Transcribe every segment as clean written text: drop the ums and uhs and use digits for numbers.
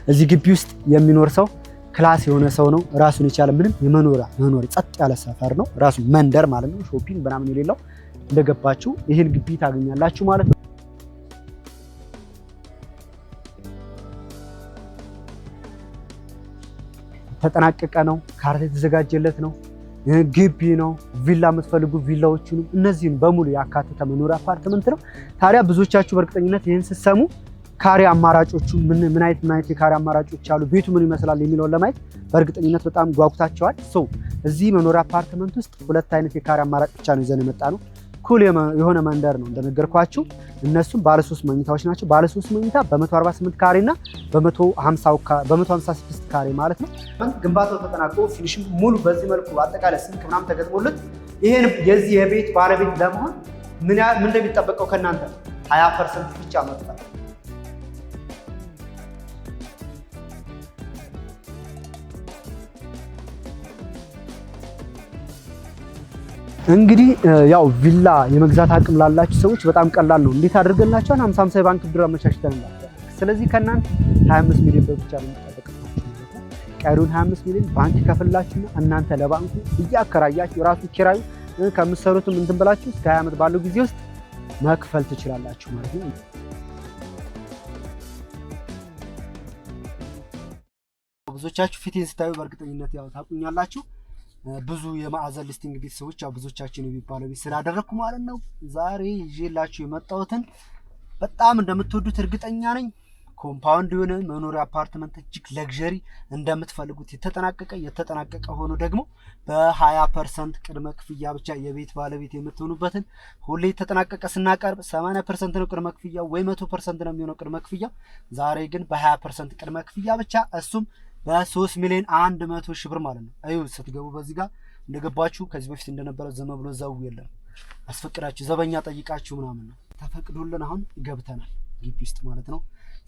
እዚህ ግቢ ውስጥ የሚኖር ሰው ክላስ የሆነ ሰው ነው። ራሱን የቻለ ምንም የመኖር ጸጥ ያለ ሰፈር ነው። ራሱ መንደር ማለት ነው። ሾፒንግ ምናምን የሌለው እንደገባችሁ ይሄን ግቢ ታገኛላችሁ ማለት ነው። ተጠናቀቀ ነው። ካርታ የተዘጋጀለት ነው። ግቢ ነው። ቪላ የምትፈልጉ ቪላዎቹንም እነዚህን በሙሉ ያካተተ መኖሪያ አፓርትመንት ነው። ታዲያ ብዙዎቻችሁ በእርግጠኝነት ይህን ስትሰሙ ካሬ አማራጮቹ ምን አይነት የካሬ አማራጮች አሉ፣ ቤቱ ምን ይመስላል የሚለውን ለማየት በእርግጠኝነት በጣም ጓጉታችኋል። እዚህ መኖሪያ አፓርትመንት ውስጥ ሁለት አይነት የካሬ አማራጭ ብቻ ነው ይዘን የመጣ ነው። ኩል የሆነ መንደር ነው እንደነገርኳችሁ። እነሱም ባለ 3 መኝታዎች ናቸው። ባለ 3 መኝታ በ148 ካሬ እና በ156 ካሬ ማለት ነው። ግንባታው ተጠናቆ ፊኒሽንግ ሙሉ በዚህ መልኩ አጠቃላይ ስንክ ምናምን ተገጥሞለት ይሄን የዚህ የቤት ባለቤት ለመሆን ምን እንደሚጠበቀው ከእናንተ 20% ብቻ መጥቷል። እንግዲህ ያው ቪላ የመግዛት አቅም ላላችሁ ሰዎች በጣም ቀላል ነው። እንዴት አድርገናቸዋል? 50 የባንክ ብድር አመቻችተንላችኋል። ስለዚህ ከእናንተ 25 ሚሊዮን ብር ብቻ ነው የሚጠበቅባችሁ ማለት ነው። ቀሪውን 25 ሚሊዮን ባንክ ይከፍላችሁና እናንተ ለባንኩ እያከራያችሁ ራሱ ኪራዩ ከምትሰሩትም እንትን ብላችሁ እስከ 20 ዓመት ባለው ጊዜ ውስጥ መክፈል ትችላላችሁ ማለት ነው። ብዙዎቻችሁ ፊቴን ስታዩ በእርግጠኝነት ያው ታቁኛላችሁ። ብዙ የማዕዘን ሊስቲንግ ቤተሰቦች ያው ብዙዎቻችን የሚባለው ቤት ስላደረኩ ማለት ነው። ዛሬ ይዤላችሁ የመጣሁትን በጣም እንደምትወዱት እርግጠኛ ነኝ። ኮምፓውንድ የሆነ መኖሪያ አፓርትመንት እጅግ ለግዠሪ እንደምትፈልጉት የተጠናቀቀ ሆኖ ደግሞ በ20% ቅድመ ክፍያ ብቻ የቤት ባለቤት የምትሆኑበትን ሁሌ የተጠናቀቀ ስናቀርብ 80% ነው ቅድመ ክፍያው ወይ 100% ነው የሚሆነው ቅድመ ክፍያው። ዛሬ ግን በ20% ቅድመ ክፍያ ብቻ እሱም በ3 ሚሊዮን 100 ሺህ ብር ማለት ነው። አዩ ስትገቡ በዚህ ጋር እንደገባችሁ ከዚህ በፊት እንደነበረ ዘመ ብሎ ዘው የለም አስፈቅዳችሁ ዘበኛ ጠይቃችሁ ምናምን ነው ተፈቅዶልን አሁን ገብተናል ግቢ ውስጥ ማለት ነው።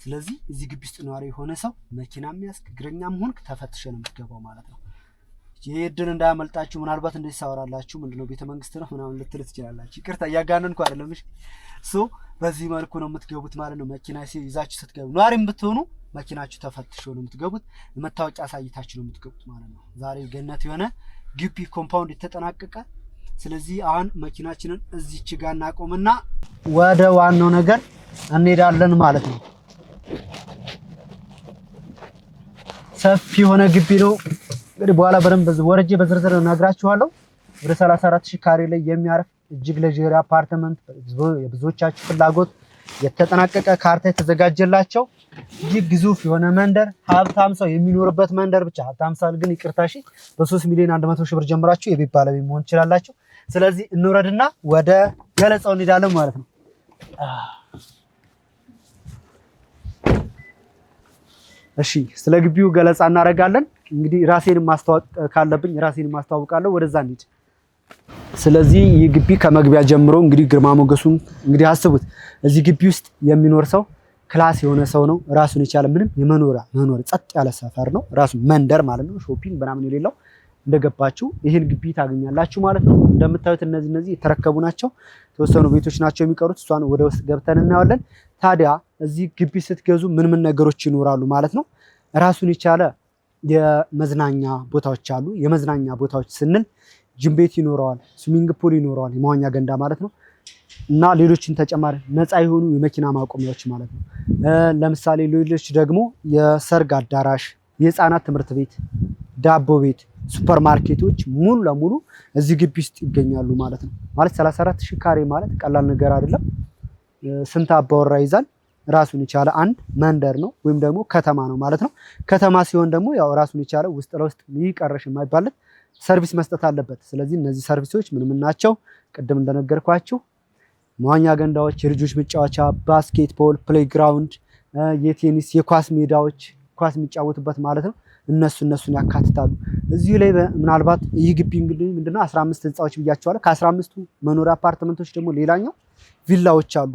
ስለዚህ እዚህ ግቢ ውስጥ ነዋሪ የሆነ ሰው መኪና የሚያስክ እግረኛም ሆንክ ተፈትሸ ነው የምትገባው ማለት ነው። ይሄ እድል እንዳያመልጣችሁ። ምናልባት እንደዚህ ሳወራላችሁ ምንድነው ቤተ መንግስት ነው ምናምን ልትል ትችላላችሁ። ይቅርታ እያጋነንኩ አይደለም። እሺ በዚህ መልኩ ነው የምትገቡት ማለት ነው። መኪና ይዛችሁ ስትገቡ ነዋሪም ብትሆኑ መኪናችሁ ተፈትሾ ነው የምትገቡት። መታወቂያ አሳይታችሁ ነው የምትገቡት ማለት ነው። ዛሬ ገነት የሆነ ግቢ ኮምፓውንድ የተጠናቀቀ። ስለዚህ አሁን መኪናችንን እዚች ጋር እናቆምና ወደ ዋናው ነገር እንሄዳለን ማለት ነው። ሰፊ የሆነ ግቢ ነው። እንግዲህ በኋላ በደንብ ወረጄ በዝርዝር ነግራችኋለሁ። ወደ 34000 ካሬ ላይ የሚያርፍ እጅግ ለግዠሪ አፓርትመንት የብዙዎቻችሁ ፍላጎት የተጠናቀቀ ካርታ የተዘጋጀላቸው እጅግ ግዙፍ የሆነ መንደር ሀብታም ሰው የሚኖርበት መንደር ብቻ። ሀብታም ሰው ግን ይቅርታ እሺ፣ በ3 ሚሊዮን 100 ሺህ ብር ጀምራችሁ የቤት ባለቤት መሆን ትችላላችሁ። ስለዚህ እንውረድና ወደ ገለጻው እንሄዳለን ማለት ነው። እሺ፣ ስለ ግቢው ገለጻ እናደርጋለን። እንግዲህ ራሴን ማስተዋወቅ ካለብኝ ራሴን ማስተዋወቃለሁ። ወደዛ እንሂድ። ስለዚህ ይህ ግቢ ከመግቢያ ጀምሮ እንግዲህ ግርማ ሞገሱን እንግዲህ አስቡት። እዚህ ግቢ ውስጥ የሚኖር ሰው ክላስ የሆነ ሰው ነው። ራሱን የቻለ ምንም የመኖር ጸጥ ያለ ሰፈር ነው። ራሱ መንደር ማለት ነው። ሾፒንግ ምናምን የሌለው እንደገባችሁ ይሄን ግቢ ታገኛላችሁ ማለት ነው። እንደምታዩት እነዚህ የተረከቡ ናቸው። የተወሰኑ ቤቶች ናቸው የሚቀሩት። እሷን ወደ ውስጥ ገብተን እናያለን። ታዲያ እዚህ ግቢ ስትገዙ ምን ነገሮች ይኖራሉ ማለት ነው? ራሱን የቻለ የመዝናኛ ቦታዎች አሉ። የመዝናኛ ቦታዎች ስንል ጅም ቤት ይኖረዋል፣ ስዊሚንግ ፑል ይኖረዋል፣ የመዋኛ ገንዳ ማለት ነው እና ሌሎችን ተጨማሪ ነፃ የሆኑ የመኪና ማቆሚያዎች ማለት ነው። ለምሳሌ ሌሎች ደግሞ የሰርግ አዳራሽ፣ የህፃናት ትምህርት ቤት፣ ዳቦ ቤት፣ ሱፐር ማርኬቶች ሙሉ ለሙሉ እዚህ ግቢ ውስጥ ይገኛሉ ማለት ነው። ማለት 34000 ካሬ ማለት ቀላል ነገር አይደለም። ስንት አባወራ ይዛል? ራሱን የቻለ አንድ መንደር ነው ወይም ደግሞ ከተማ ነው ማለት ነው። ከተማ ሲሆን ደግሞ ያው ራሱን የቻለ ውስጥ ለውስጥ ይቀርሽ የማይባል ሰርቪስ መስጠት አለበት። ስለዚህ እነዚህ ሰርቪሶች ምን ናቸው? ቅድም እንደነገርኳችሁ መዋኛ ገንዳዎች፣ የልጆች መጫወቻ፣ ባስኬትቦል፣ ፕሌይግራውንድ፣ የቴኒስ፣ የኳስ ሜዳዎች ኳስ የሚጫወቱበት ማለት ነው። እነሱን ያካትታሉ። እዚሁ ላይ ምናልባት ይህ ግቢ እንግዲህ ምንድነው 15 ህንጻዎች ብያቸዋለሁ። ከ15ቱ መኖሪያ አፓርትመንቶች ደግሞ ሌላኛው ቪላዎች አሉ።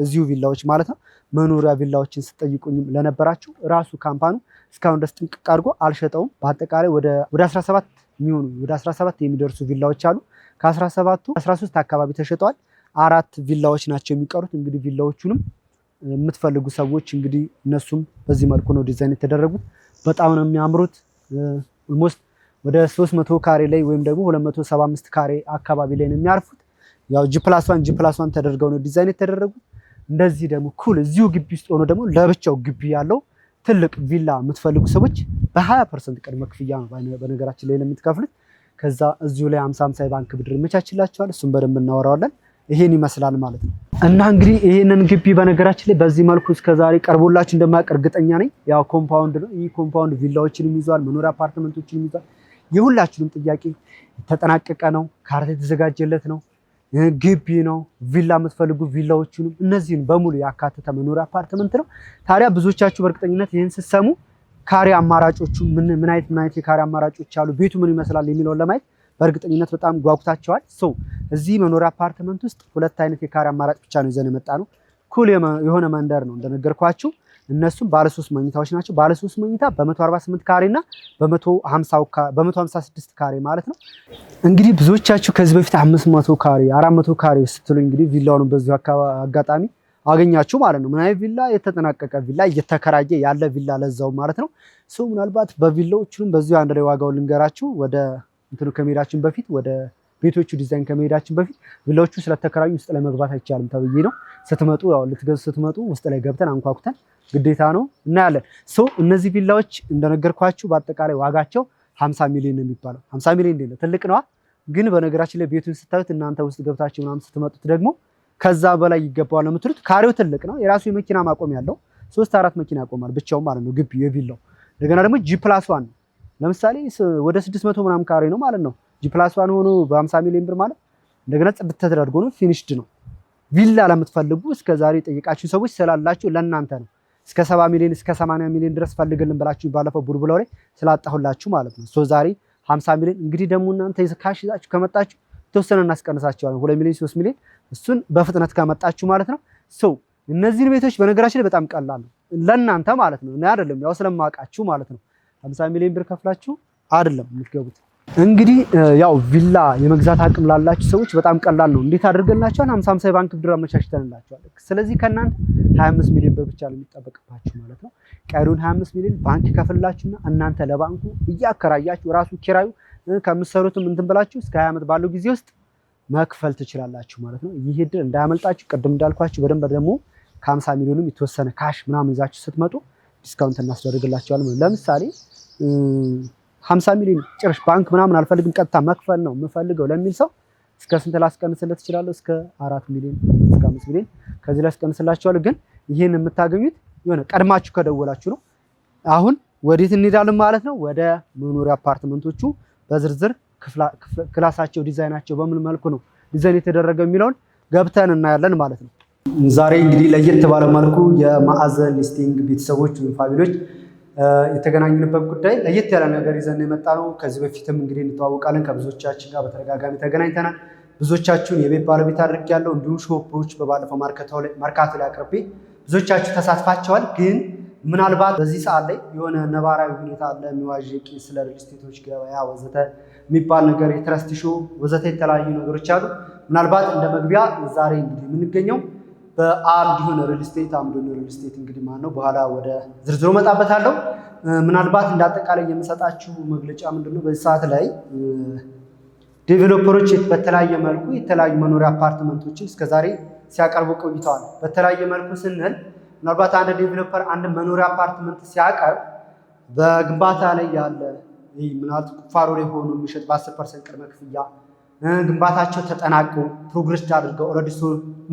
እዚሁ ቪላዎች ማለት ነው። መኖሪያ ቪላዎችን ስትጠይቁኝ ለነበራችሁ ራሱ ካምፓኑ እስካሁን ድረስ ጥንቅቅ አድርጎ አልሸጠውም። በአጠቃላይ ወደ 17 የሚደርሱ ቪላዎች አሉ። ከ17ቱ 13 አካባቢ ተሸጠዋል። 4 ቪላዎች ናቸው የሚቀሩት። እንግዲህ ቪላዎቹንም የምትፈልጉ ሰዎች እንግዲህ እነሱም በዚህ መልኩ ነው ዲዛይን የተደረጉት። በጣም ነው የሚያምሩት። ኦልሞስት ወደ 300 ካሬ ላይ ወይም ደግሞ 275 ካሬ አካባቢ ላይ ነው የሚያርፉት። ያው G+1 ተደርገው ነው ዲዛይን የተደረጉት። እንደዚህ ደግሞ ኩል እዚሁ ግቢ ውስጥ ሆኖ ደግሞ ለብቻው ግቢ ያለው ትልቅ ቪላ የምትፈልጉ ሰዎች በ20% ቅድመ ክፍያ ነው በነገራችን ላይ የምትከፍሉት። ከዛ እዚሁ ላይ 50 ባንክ ብድር ይመቻችላችኋል። እሱም በደንብ እናወራዋለን። ይሄን ይመስላል ማለት ነው። እና እንግዲህ ይሄንን ግቢ በነገራችን ላይ በዚህ መልኩ እስከዛሬ ቀርቦላችሁ እንደማያውቅ እርግጠኛ ነኝ። ያው ኮምፓውንድ ነው። ይህ ኮምፓውንድ ቪላዎችንም ይዟል፣ መኖሪያ አፓርትመንቶችንም ይዟል። የሁላችሁንም ጥያቄ የተጠናቀቀ ነው። ካርታ የተዘጋጀለት ነው። ግቢ ነው። ቪላ የምትፈልጉ ቪላዎቹንም እነዚህን በሙሉ ያካተተ መኖሪያ አፓርትመንት ነው። ታዲያ ብዙዎቻችሁ በእርግጠኝነት ይህን ስትሰሙ ካሬ አማራጮቹ ምን አይነት የካሬ አማራጮች አሉ፣ ቤቱ ምን ይመስላል የሚለውን ለማየት በእርግጠኝነት በጣም ጓጉታቸዋል። እዚህ መኖሪያ አፓርትመንት ውስጥ ሁለት አይነት የካሬ አማራጭ ብቻ ነው ይዘን የመጣ ነው። ኩል የሆነ መንደር ነው እንደነገርኳችሁ። እነሱም ባለ 3 መኝታዎች ናቸው። ባለ 3 መኝታ በ148 ካሬ እና በ156 ካሬ ማለት ነው። እንግዲህ ብዙዎቻችሁ ከዚህ በፊት 500 ካሬ 400 ካሬ ስትሉ እንግዲህ ቪላውን በዚሁ አጋጣሚ አገኛችሁ ማለት ነው። ምን አይነት ቪላ? የተጠናቀቀ ቪላ እየተከራየ ያለ ቪላ ለዛው ማለት ነው። ምናልባት በቪላዎቹም በዚሁ አንድ ላይ ዋጋው ልንገራችሁ። ወደ እንትኑ ከመሄዳችን በፊት ወደ ቤቶቹ ዲዛይን ከመሄዳችን በፊት ቪላዎቹ ስለተከራዩ ውስጥ ላይ መግባት አይቻልም ተብዬ ነው። ስትመጡ ያው ልትገዙ ስትመጡ ውስጥ ላይ ገብተን አንኳኩተን ግዴታ ነው እናያለን። እነዚህ ቪላዎች እንደነገርኳችሁ በአጠቃላይ ዋጋቸው 50 ሚሊዮን ነው የሚባለው። 50 ሚሊዮን ነው ትልቅ ነዋ። ግን በነገራችን ላይ ቤቱን ስታዩት እናንተ ውስጥ ገብታችሁ ምናምን ስትመጡት ደግሞ ከዛ በላይ ይገባዋል ነው የምትሉት። ካሬው ትልቅ ነው። የራሱ የመኪና ማቆም ያለው 3-4 መኪና ያቆማል ብቻው ማለት ነው ግቢው የቪላው። እንደገና ደግሞ G+1 ነው። ለምሳሌ ወደ 600 ምናምን ካሬ ነው ማለት ነው። G+1 ሆኖ በ50 ሚሊዮን ብር ማለት እንደገና ጽድት ተደርጎ ነው ፊኒሽድ ነው። ቪላ ለምትፈልጉ እስከዛሬ ጠይቃችሁ ሰዎች ስላላችሁ ለእናንተ ነው። እስከ 70 ሚሊዮን እስከ 80 ሚሊዮን ድረስ ፈልግልን ብላችሁ ባለፈው ቡልቡላው ላይ ስላጣሁላችሁ ማለት ነው። ዛሬ 50 ሚሊዮን እንግዲህ ደግሞ እናንተ ካሽ ይዛችሁ ከመጣችሁ ተወሰነ እናስቀንሳችኋለን። 2 ሚሊዮን 3 ሚሊዮን እሱን በፍጥነት ከመጣችሁ ማለት ነው። እነዚህን ቤቶች በነገራችን ላይ በጣም ቀላል ነው ለእናንተ ማለት ነው። እኔ አይደለም ያው ስለማውቃችሁ ማለት ነው። 50 ሚሊዮን ብር ከፍላችሁ አይደለም የምትገቡት። እንግዲህ ያው ቪላ የመግዛት አቅም ላላችሁ ሰዎች በጣም ቀላል ነው። እንዴት አድርገንላችኋል? 50 ባንክ ብድር አመቻችተንላችኋል። ስለዚህ ከእናንተ 25 ሚሊዮን ብር ብቻ ነው የሚጠበቅባችሁ ማለት ነው። ቀሪውን 25 ሚሊዮን ባንክ ይከፍላችሁና እናንተ ለባንኩ እያከራያችሁ ራሱ ኪራዩ ከምትሰሩትም እንትን ብላችሁ እስከ 20 ዓመት ባለው ጊዜ ውስጥ መክፈል ትችላላችሁ ማለት ነው። ይህ ዕድል እንዳያመልጣችሁ። ቅድም እንዳልኳችሁ በደንብ ደግሞ ከ50 ሚሊዮንም የተወሰነ ካሽ ምናምን ይዛችሁ ስትመጡ ዲስካውንት እናስደርግላችኋለን። ለምሳሌ 50 ሚሊዮን ጭራሽ ባንክ ምናምን አልፈልግም ቀጥታ መክፈል ነው የምፈልገው ለሚል ሰው እስከ ስንት ላስቀንስለት እችላለሁ? እስከ 4 ሚሊዮን እስከ 5 ሚሊዮን ከዚህ ላስቀንስላችኋለሁ። ግን ይሄን የምታገኙት የሆነ ቀድማችሁ ከደወላችሁ ነው። አሁን ወዴት እንሄዳለን ማለት ነው? ወደ መኖሪያ አፓርትመንቶቹ በዝርዝር ክላሳቸው፣ ዲዛይናቸው በምን መልኩ ነው ዲዛይን የተደረገ የሚለውን ገብተን እናያለን ማለት ነው። ዛሬ እንግዲህ ለየት ባለ መልኩ የማዕዘን ሊስቲንግ ቤተሰቦች ወይም ፋሚሊዎች የተገናኙንበት ጉዳይ ለየት ያለ ነገር ይዘን የመጣ ነው። ከዚህ በፊትም እንግዲህ እንተዋወቃለን። ከብዙዎቻችን ጋር በተደጋጋሚ ተገናኝተናል። ብዙዎቻችሁን የቤት ባለቤት አድርጌያለሁ። እንዲሁም ሾፖች በባለፈው መርካቶ ላይ አቅርቤ ብዙዎቻችሁ ተሳትፋቸዋል። ግን ምናልባት በዚህ ሰዓት ላይ የሆነ ነባራዊ ሁኔታ አለ የሚዋዥቅ ስለ ሪል ስቴቶች ገበያ ወዘተ የሚባል ነገር የትረስት ሾው ወዘተ የተለያዩ ነገሮች አሉ። ምናልባት እንደ መግቢያ ዛሬ እንግዲህ የምንገኘው በአምዱን ሪል ስቴት እንግዲህ ማነው በኋላ ወደ ዝርዝሩ መጣበታለሁ። ምናልባት እንዳጠቃላይ የምሰጣችሁ መግለጫ ምንድነው በዚህ ሰዓት ላይ ዴቨሎፐሮች በተለያየ መልኩ የተለያዩ መኖሪያ አፓርትመንቶችን እስከዛሬ ሲያቀርቡ ቆይተዋል። በተለያየ መልኩ ስንል ምናልባት አንድ ዴቨሎፐር አንድ መኖሪያ አፓርትመንት ሲያቀርብ በግንባታ ላይ ያለ ምናልባት ቁፋሮ ላይ ሆኖ የሚሸጥ በ10% ቅድመ ክፍያ ግንባታቸው ተጠናቆ ፕሮግረስ አድርገው ኦልሬዲ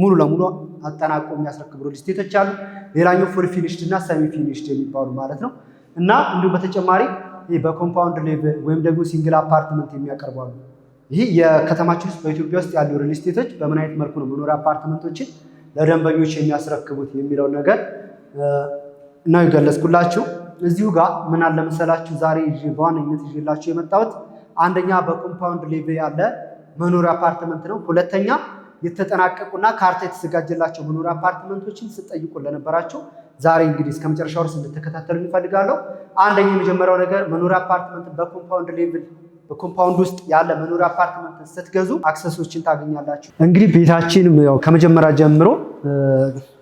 ሙሉ ለሙሉ አጠናቆ የሚያስረክቡ ሪል ስቴቶች አሉ። ሌላኛው ፉል ፊኒሽድ እና ሰሚ ፊኒሽድ የሚባሉ ማለት ነው። እና እንዲሁም በተጨማሪ በኮምፓውንድ ሌቭል ወይም ደግሞ ሲንግል አፓርትመንት የሚያቀርቡ አሉ። ይህ የከተማችን ውስጥ በኢትዮጵያ ውስጥ ያሉ ሪል ስቴቶች በምን አይነት መልኩ ነው መኖሪያ አፓርትመንቶችን ለደንበኞች የሚያስረክቡት የሚለው ነገር ነው የገለጽኩላችሁ። እዚሁ ጋር ምን አለ መሰላችሁ ዛሬ በዋነኝነት ይዤላችሁ የመጣሁት አንደኛ በኮምፓውንድ ሌቭል ያለ መኖሪያ አፓርትመንት ነው። ሁለተኛ የተጠናቀቁና ካርታ የተዘጋጀላቸው መኖሪያ አፓርትመንቶችን ስጠይቁ ለነበራችሁ ዛሬ እንግዲህ እስከ መጨረሻው ድረስ እንድትከታተሉ እንፈልጋለሁ። አንደኛ የመጀመሪያው ነገር መኖሪያ አፓርትመንት በኮምፓውንድ ሌቭል በኮምፓውንድ ውስጥ ያለ መኖሪያ አፓርትመንት ስትገዙ አክሰሶችን ታገኛላችሁ። እንግዲህ ቤታችን ያው ከመጀመሪያ ጀምሮ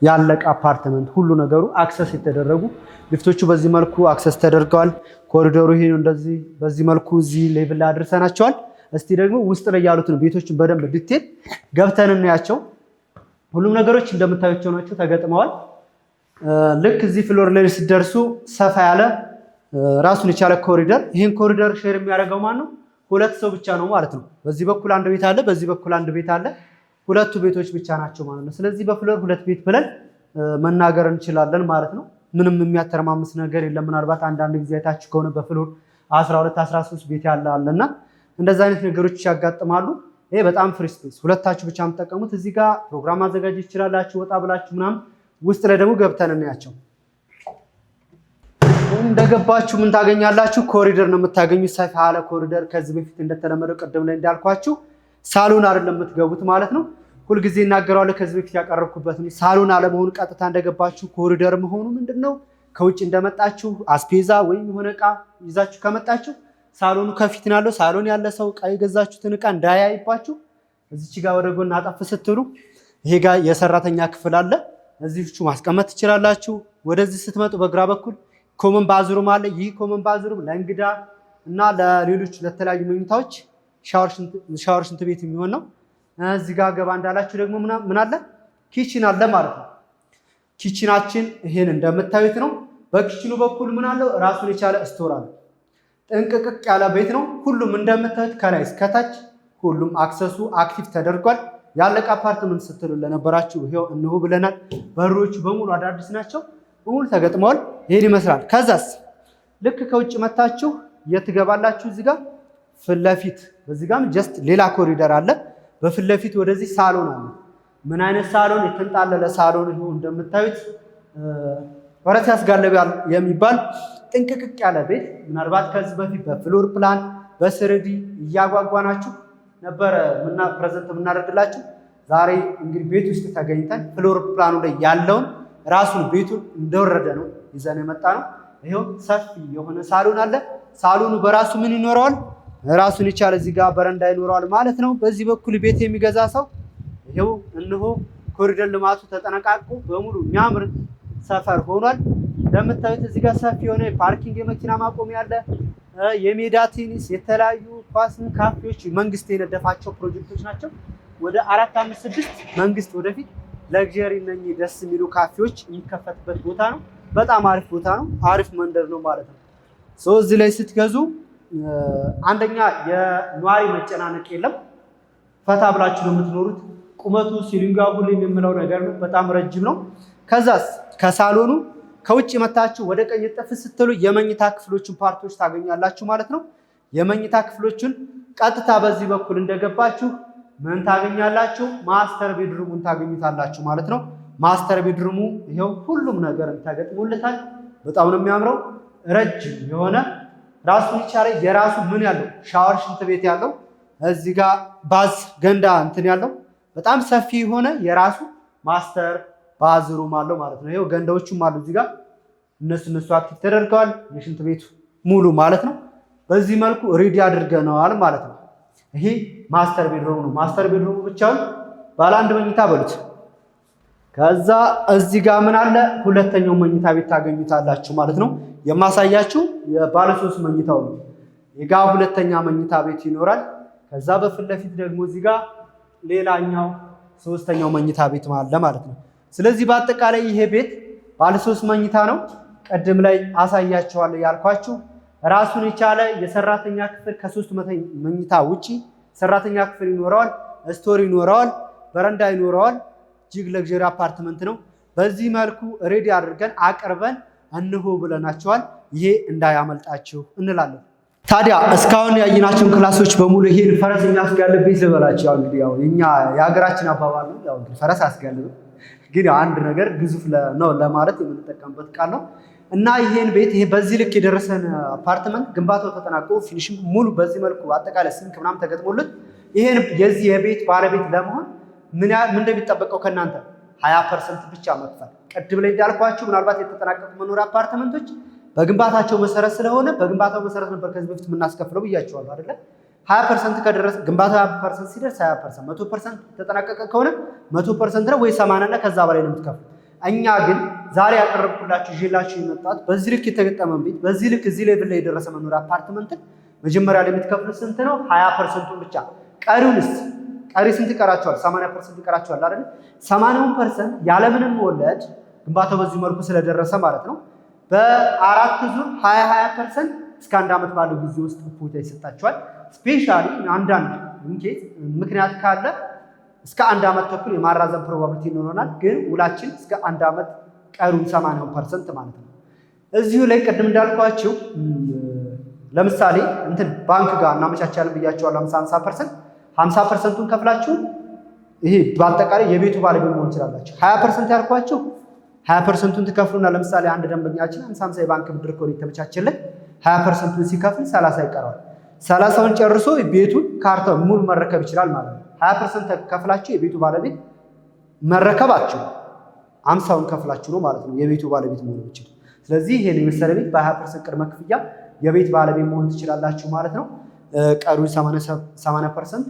ያለቀ አፓርትመንት ሁሉ ነገሩ አክሰስ የተደረጉ ሊፍቶቹ በዚህ መልኩ አክሰስ ተደርገዋል። ኮሪዶሩ ይሄ ነው። እንደዚህ በዚህ መልኩ እዚህ ሌቭል ላይ አድርሰናቸዋል። እስቲ ደግሞ ውስጥ ላይ ያሉትን ቤቶችን በደንብ ዲቴል ገብተን እናያቸው። ሁሉም ነገሮች እንደምታዩቸው ናቸው፣ ተገጥመዋል። ልክ እዚህ ፍሎር ላይ ሲደርሱ ሰፋ ያለ ራሱን የቻለ ኮሪደር። ይህን ኮሪደር ሼር የሚያደርገው ማን ነው? ሁለት ሰው ብቻ ነው ማለት ነው። በዚህ በኩል አንድ ቤት አለ፣ በዚህ በኩል አንድ ቤት አለ። ሁለቱ ቤቶች ብቻ ናቸው ማለት ነው። ስለዚህ በፍሎር ሁለት ቤት ብለን መናገር እንችላለን ማለት ነው። ምንም የሚያተረማምስ ነገር የለም። ምናልባት አንዳንድ ጊዜ አይታችሁ ከሆነ በፍሎር 12 13 ቤት ያለ አለና እንደዚህ አይነት ነገሮች ያጋጥማሉ። ይሄ በጣም ፍሪ ስፔስ፣ ሁለታችሁ ብቻ የምትጠቀሙት። እዚህ ጋር ፕሮግራም ማዘጋጀት ይችላላችሁ፣ ወጣ ብላችሁ ምናምን። ውስጥ ላይ ደግሞ ገብተን እናያቸው። እንደገባችሁ ምን ታገኛላችሁ? ኮሪደር ነው የምታገኙት፣ ሰፋ ያለ ኮሪደር። ከዚህ በፊት እንደተለመደው ቅድም ላይ እንዳልኳችሁ ሳሎን አይደለም የምትገቡት ማለት ነው። ሁልጊዜ እናገራለሁ፣ ከዚህ በፊት ያቀረብኩበት ሳሎን አለመሆኑ ቀጥታ እንደገባችሁ ኮሪደር መሆኑ ምንድነው? ከውጭ እንደመጣችሁ አስፔዛ ወይም የሆነ እቃ ይዛችሁ ከመጣችሁ ሳሎኑ ከፊት ነው ያለው። ሳሎን ያለ ሰው እቃ የገዛችሁትን እቃ እንዳያይባችሁ እዚች ጋር ወደ ጎን አጠፍ ስትሉ ይሄ ጋር የሰራተኛ ክፍል አለ። እዚህቹ ማስቀመጥ ትችላላችሁ። ወደዚህ ስትመጡ በግራ በኩል ኮመን ባዝሩም አለ። ይህ ኮመን ባዝሩም ለእንግዳ እና ለሌሎች ለተለያዩ መኝታዎች ሻወር ሽንት ቤት የሚሆን ነው። እዚህ ጋር ገባ እንዳላችሁ ደግሞ ምን አለ? ኪችን አለ ማለት ነው። ኪችናችን ይሄን እንደምታዩት ነው። በኪችኑ በኩል ምን አለው? ራሱን የቻለ ስቶር አለ። ጥንቅቅቅ ያለ ቤት ነው። ሁሉም እንደምታዩት ከላይ እስከታች ሁሉም አክሰሱ አክቲቭ ተደርጓል። ያለቀ አፓርትመንት ስትሉ ለነበራችሁ ይሄው እንሆ ብለናል። በሮቹ በሙሉ አዳዲስ ናቸው፣ በሙሉ ተገጥመዋል። ይሄን ይመስላል። ከዛስ ልክ ከውጭ መታችሁ የት ትገባላችሁ? እዚህ ጋር ፊት ለፊት በዚህ ጋር ጀስት ሌላ ኮሪደር አለ። በፊት ለፊት ወደዚህ ሳሎን አለ። ምን አይነት ሳሎን? የተንጣለለ ሳሎን ይሄው እንደምታዩት ወረት ያስጋለብ የሚባል ጥንቅቅቅ ያለ ቤት። ምናልባት ከዚህ በፊት በፍሎር ፕላን በስርዲ እያጓጓናችሁ ነበረ ፕሬዘንት የምናደርግላችሁ። ዛሬ እንግዲህ ቤት ውስጥ ተገኝተን ፍሎር ፕላኑ ላይ ያለውን ራሱን ቤቱን እንደወረደ ነው ይዘን የመጣ ነው። ይሄው ሰፊ የሆነ ሳሎን አለ። ሳሎኑ በራሱ ምን ይኖረዋል? ራሱን የቻለ እዚህ ጋር በረንዳ ይኖረዋል ማለት ነው። በዚህ በኩል ቤት የሚገዛ ሰው ይሄው እንሆ ኮሪደር ልማቱ ተጠናቃቆ በሙሉ የሚያምር ሰፈር ሆኗል። እንደምታዩት እዚህ ጋር ሰፊ የሆነ ፓርኪንግ የመኪና ማቆሚያ አለ። የሜዳ ቴኒስ፣ የተለያዩ ኳስን ካፌዎች መንግስት የነደፋቸው ፕሮጀክቶች ናቸው። ወደ 4 5 6 መንግስት ወደፊት ለግዠሪ እነኚህ ደስ የሚሉ ካፌዎች የሚከፈትበት ቦታ ነው። በጣም አሪፍ ቦታ ነው። አሪፍ መንደር ነው ማለት ነው። እዚህ ላይ ስትገዙ አንደኛ የነዋሪ መጨናነቅ የለም። ፈታ ብላችሁ ነው የምትኖሩት። ቁመቱ ሲሊንጋ ሁሌም የምለው ነገር ነው። በጣም ረጅም ነው። ከዛስ ከሳሎኑ ከውጭ መታችሁ ወደ ቀኝ ጥፍ ስትሉ የመኝታ ክፍሎችን ፓርቶች ታገኛላችሁ ማለት ነው። የመኝታ ክፍሎችን ቀጥታ በዚህ በኩል እንደገባችሁ ምን ታገኛላችሁ? ማስተር ቤድሩሙን ታገኙታላችሁ ማለት ነው። ማስተር ቤድሩሙ ይሄው ሁሉም ነገር ተገጥሞለታል። በጣም ነው የሚያምረው። ረጅም የሆነ ራሱን የቻለ የራሱ ምን ያለው ሻወር ሽንት ቤት ያለው እዚህ ጋር ባዝ ገንዳ እንትን ያለው በጣም ሰፊ የሆነ የራሱ ማስተር ባዝሩም አለው ማለት ነው። ይሄው ገንዳዎቹም አሉ እዚህ ጋር እነሱ አክቲቭ ተደርገዋል። የሽንት ቤቱ ሙሉ ማለት ነው። በዚህ መልኩ ሬዲ አድርገነዋል ማለት ነው። ይሄ ማስተር ቤድሩም ነው። ማስተር ቤድሩሙ ብቻውን ባለ አንድ መኝታ በሉት። ከዛ እዚህ ጋር ምን አለ? ሁለተኛው መኝታ ቤት ታገኙታላችሁ ማለት ነው። የማሳያችሁ የባለ 3 መኝታው ነው። የጋ ሁለተኛ መኝታ ቤት ይኖራል። ከዛ በፊት ለፊት ደግሞ እዚህ ጋር ሌላኛው ሶስተኛው መኝታ ቤት አለ ማለት ነው። ስለዚህ በአጠቃላይ ይሄ ቤት ባለ 3 መኝታ ነው። ቀደም ላይ አሳያችኋለሁ ያልኳችሁ ራሱን የቻለ የሰራተኛ ክፍል ከ3 መኝታ ውጪ ሰራተኛ ክፍል ይኖረዋል፣ ስቶር ይኖረዋል፣ በረንዳ ይኖረዋል። እጅግ ለግዠሪ አፓርትመንት ነው። በዚህ መልኩ ሬዲ አድርገን አቅርበን እንሆ ብለናቸዋል። ይሄ እንዳያመልጣችሁ እንላለን። ታዲያ እስካሁን ያየናቸውን ክላሶች በሙሉ ይሄን ፈረስ የሚያስጋልብ ቤት ልበላችሁ። ያው እንግዲህ እኛ የሀገራችን አባባል ነው። ያው እንግዲህ ፈረስ አስጋልብም፣ ግን ያው አንድ ነገር ግዙፍ ነው ለማለት የምንጠቀምበት ቃል ነው። እና ይሄን ቤት ይሄ በዚህ ልክ የደረሰን አፓርትመንት ግንባታው ተጠናቆ ፊኒሽንግ ሙሉ በዚህ መልኩ አጠቃላይ ሲንክ ምናምን ተገጥሞለት ይሄን የዚህ የቤት ባለቤት ለመሆን ምን እንደሚጠበቀው ከእናንተ 20% ብቻ መክፈል። ቅድም ላይ እንዳልኳችሁ ምናልባት የተጠናቀቁ መኖሪያ አፓርትመንቶች በግንባታቸው መሰረት ስለሆነ በግንባታው መሰረት ነበር ከዚህ በፊት የምናስከፍለው ብያቸዋለሁ አይደለ? 20% ከደረሰ ግንባታ 20% ሲደርስ 20% 100% ተጠናቀቀ ከሆነ 100% ነው ወይ 80 እና ከዛ በላይ ነው የምትከፍሉት። እኛ ግን ዛሬ ያቀረብኩላችሁ ይዤላችሁ የመጣሁት በዚህ ልክ የተገጠመ ቤት በዚህ ልክ እዚህ ሌቭል ላይ የደረሰ መኖሪያ አፓርትመንትን መጀመሪያ ላይ የምትከፍሉት ስንት ነው? 20%ን ብቻ። ቀሪውንስ ቀሪ ስንት ይቀራቸዋል? 80% ይቀራቸዋል አይደል? 80% ያለምንም ወለድ ግንባታው በዚህ መልኩ ስለደረሰ ማለት ነው በአራት ዙር 20% እስከ 1 ዓመት ባለው ጊዜ ውስጥ እፎይታ ይሰጣቸዋል። ስፔሻሊ አንዳንድ ምክንያት ካለ እስከ 1 ዓመት ተኩል የማራዘም ፕሮባቢሊቲ ይኖረናል። ግን ውላችን እስከ 1 ዓመት ቀሩን 80% ማለት ነው። እዚሁ ላይ ቅድም እንዳልኳችሁ ለምሳሌ ባንክ ጋር እናመቻቻለን ብያቸዋለሁ። 50%ቱን ከፍላችሁ ይሄ በአጠቃላይ የቤቱ ባለቤት መሆን ትችላላችሁ። 20% ያልኳችሁ 20%ቱን ትከፍሉና ለምሳሌ አንድ ደንበኛችን 50 የባንክ ብድር ኮድ የተመቻቸለት 20%ቱን ሲከፍል 30 ይቀራል። 30ውን ጨርሶ ቤቱን ካርታው ሙሉ መረከብ ይችላል ማለት ነው። 20% ከፍላችሁ የቤቱ ባለቤት መረከባችሁ 50ውን ከፍላችሁ ነው ማለት ነው የቤቱ ባለቤት መሆን ይችላል። ስለዚህ ይሄን የመሰለ ቤት በ20% ቅድመ ክፍያ የቤት ባለቤት መሆን ትችላላችሁ ማለት ነው። ቀሪው 80%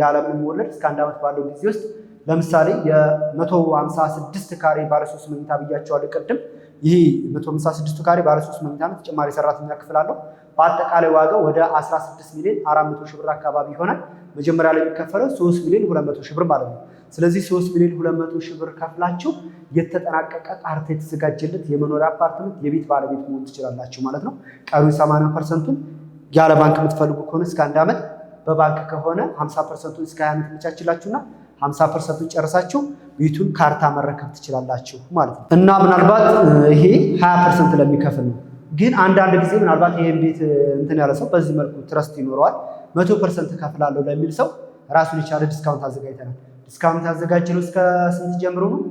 ያለምንም ወለድ እስከ 1 ዓመት ባለው ጊዜ ውስጥ ለምሳሌ የ156 ካሬ ባለ 3 መኝታ ብያቸዋለሁ ቅድም። ይሄ 156 ካሬ ባለ 3 መኝታ ነው። ተጨማሪ ሰራተኛ ክፍል አለው። በአጠቃላይ ዋጋው ወደ 16 ሚሊዮን 400 ሺህ ብር አካባቢ ይሆናል። መጀመሪያ ላይ የሚከፈለው 3 ሚሊዮን 200 ሺህ ብር ማለት ነው። ስለዚህ 3 ሚሊዮን 200 ሺህ ብር ከፍላችሁ የተጠናቀቀ ካርታ የተዘጋጀለት የመኖሪያ አፓርትመንት የቤት ባለቤት መሆን ትችላላችሁ ማለት ነው። ቀሪውን 80%ቱን ያለ ባንክ የምትፈልጉ ከሆነ እስከ 1 ዓመት፣ በባንክ ከሆነ 50%ቱን እስከ 20 ዓመት ይመቻችላችሁና 50%ቱን ጨርሳችሁ ቤቱን ካርታ መረከብ ትችላላችሁ ማለት ነው። እና ምናልባት ይሄ 20% ለሚከፍል ነው። ግን አንዳንድ ጊዜ ምናልባት ይሄን ቤት ያለ ሰው በዚህ መልኩ ትረስት ይኖረዋል 100% ከፍላለሁ ለሚል ሰው ራሱን የቻለ ዲስካውንት አዘጋጅተናል። ዲስካውንት ያዘጋጀነው እስከ ስንት ጀምሮ ነው?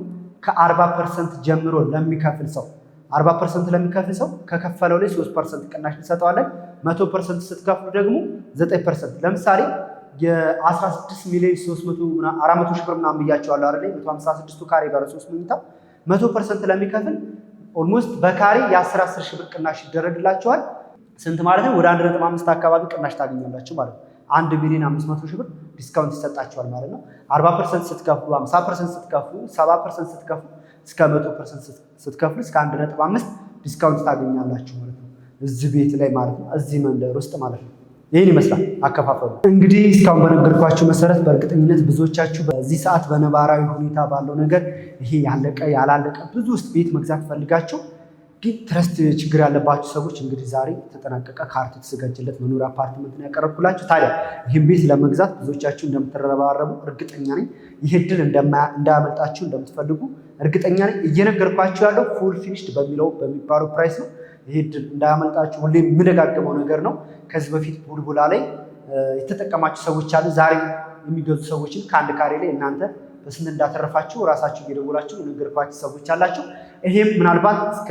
ከ40% ጀምሮ ለሚከፍል ሰው 40% ለሚከፍል ሰው ከከፈለው ላይ 3% ቅናሽ እንሰጠዋለን። 100% ስትከፍሉ ደግሞ 9%። ለምሳሌ የ16 ሚሊዮን 400 ሺህ ብር ምናምን ብያቸዋለሁ አይደል? 156 ካሬ ባለ 3 መኝታ 100% ለሚከፍል ኦልሞስት በካሬ የ10 ሺህ ብር ቅናሽ ይደረግላቸዋል። ስንት ማለት ነው? ወደ 1.5 አካባቢ ቅናሽ ታገኛላችሁ ማለት ነው። 1 ሚሊዮን 500 ሺህ ብር ዲስካውንት ይሰጣቸዋል ማለት ነው። 40% ስትከፍሉ፣ 50% ስትከፍሉ፣ 70% ስትከፍሉ፣ እስከ 100% ስትከፍሉ እስከ 1.5 ዲስካውንት ታገኛላችሁ ማለት ነው። እዚህ ቤት ላይ ማለት ነው፣ እዚህ መንደር ውስጥ ማለት ነው። ይህን ይመስላል አከፋፈሉ። እንግዲህ እስካሁን በነገርኳችሁ መሰረት በእርግጠኝነት ብዙዎቻችሁ በዚህ ሰዓት በነባራዊ ሁኔታ ባለው ነገር ይሄ ያለቀ ያላለቀ ብዙ ውስጥ ቤት መግዛት ፈልጋችሁ ግን ትረስት ችግር ያለባችሁ ሰዎች እንግዲህ ዛሬ የተጠናቀቀ ካርታ የተዘጋጀለት መኖሪያ አፓርትመንት ነው ያቀረብኩላችሁ። ታዲያ ይህን ቤት ለመግዛት ብዙዎቻችሁ እንደምትረባረቡ እርግጠኛ ነኝ። ይህ እድል እንዳያመልጣችሁ እንደምትፈልጉ እርግጠኛ ነኝ። እየነገርኳችሁ ያለው ፉል ፊኒሽድ በሚባለው ፕራይስ ነው። ይህ እድል እንዳያመልጣችሁ ሁሌ የምደጋገመው ነገር ነው። ከዚህ በፊት ቡልቡላ ላይ የተጠቀማችሁ ሰዎች አሉ። ዛሬ የሚገዙ ሰዎችን ከአንድ ካሬ ላይ እናንተ በስንት እንዳተረፋችሁ ራሳችሁ እየደወላችሁ የነገርኳችሁ ሰዎች አላችሁ። ይሄም ምናልባት እስከ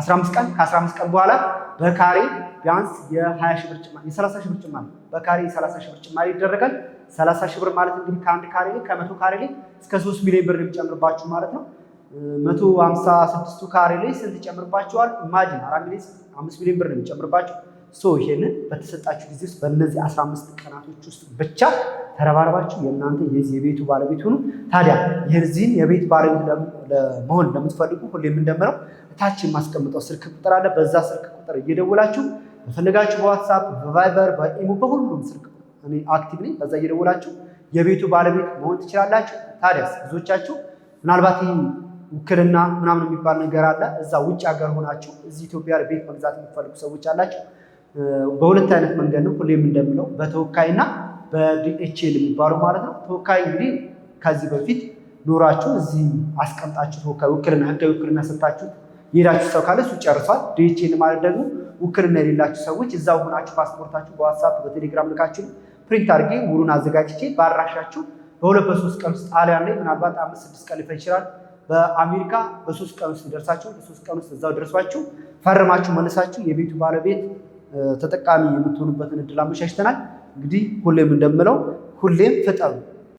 15 ቀን ከ15 ቀን በኋላ በካሬ ቢያንስ የ20 ሺህ ብር ጭማሪ የ30 ሺህ ብር ጭማሪ በካሬ የ30 ሺህ ብር ጭማሪ ይደረጋል። 30 ሺህ ብር ማለት እንግዲህ ከአንድ ካሬ ላይ ከ100 ካሬ ላይ እስከ 3 ሚሊዮን ብር የሚጨምርባችሁ ማለት ነው። 156 ካሬ ላይ ስንት ይጨምርባችኋል? ኢማጂን 5 ሚሊዮን ብር ነው የሚጨምርባችሁ። ይሄንን በተሰጣችሁ ጊዜ ውስጥ በእነዚህ 15 ቀናቶች ውስጥ ብቻ ተረባርባችሁ የእናንተ የዚህ የቤቱ ባለቤት ሁኑ። ታዲያ የዚህን የቤት ባለቤት ለመሆን ለምትፈልጉ ሁሌም እንደምለው ታች የማስቀምጠው ስልክ ቁጥር አለ። በዛ ስልክ ቁጥር እየደወላችሁ በፈለጋችሁ በዋትሳፕ፣ በቫይበር፣ በኢሞ በሁሉም ስልክ እኔ አክቲቭ ነኝ። በዛ እየደወላችሁ የቤቱ ባለቤት መሆን ትችላላችሁ። ታዲያስ ብዙዎቻችሁ ምናልባት ይህ ውክልና ምናምን የሚባል ነገር አለ። እዛ ውጭ ሀገር ሆናችሁ እዚህ ኢትዮጵያ ቤት መግዛት የሚፈልጉ ሰዎች አላችሁ። በሁለት አይነት መንገድ ነው ሁሌም እንደምለው በተወካይና በዲኤችኤል የሚባለው ማለት ነው። ተወካይ እንግዲህ ከዚህ በፊት ኖራችሁ እዚህ አስቀምጣችሁ ተወካይ ውክልና ህጋዊ ውክልና ሰጣችሁ የሄዳችሁ ሰው ካለ እሱ ጨርሷል። ዲኤችኤል ማለት ደግሞ ውክልና የሌላችሁ ሰዎች እዛው ሆናችሁ ፓስፖርታችሁ በዋትሳፕ በቴሌግራም ልካችሁ ፕሪንት አድርጌ ውሉን አዘጋጅቼ በአድራሻችሁ በ2-3 ቀን ውስጥ ጣሊያን ላይ ምናልባት 5-6 ቀን ሊፈጅ ይችላል። በአሜሪካ በ3 ቀን ውስጥ ደርሳችሁ በ3 ቀን ውስጥ እዛው ደርሷችሁ ፈርማችሁ መልሳችሁ የቤቱ ባለቤት ተጠቃሚ የምትሆኑበትን እድል አመቻችተናል። እንግዲህ ሁሌም እንደምለው ሁሌም ፍጠኑ።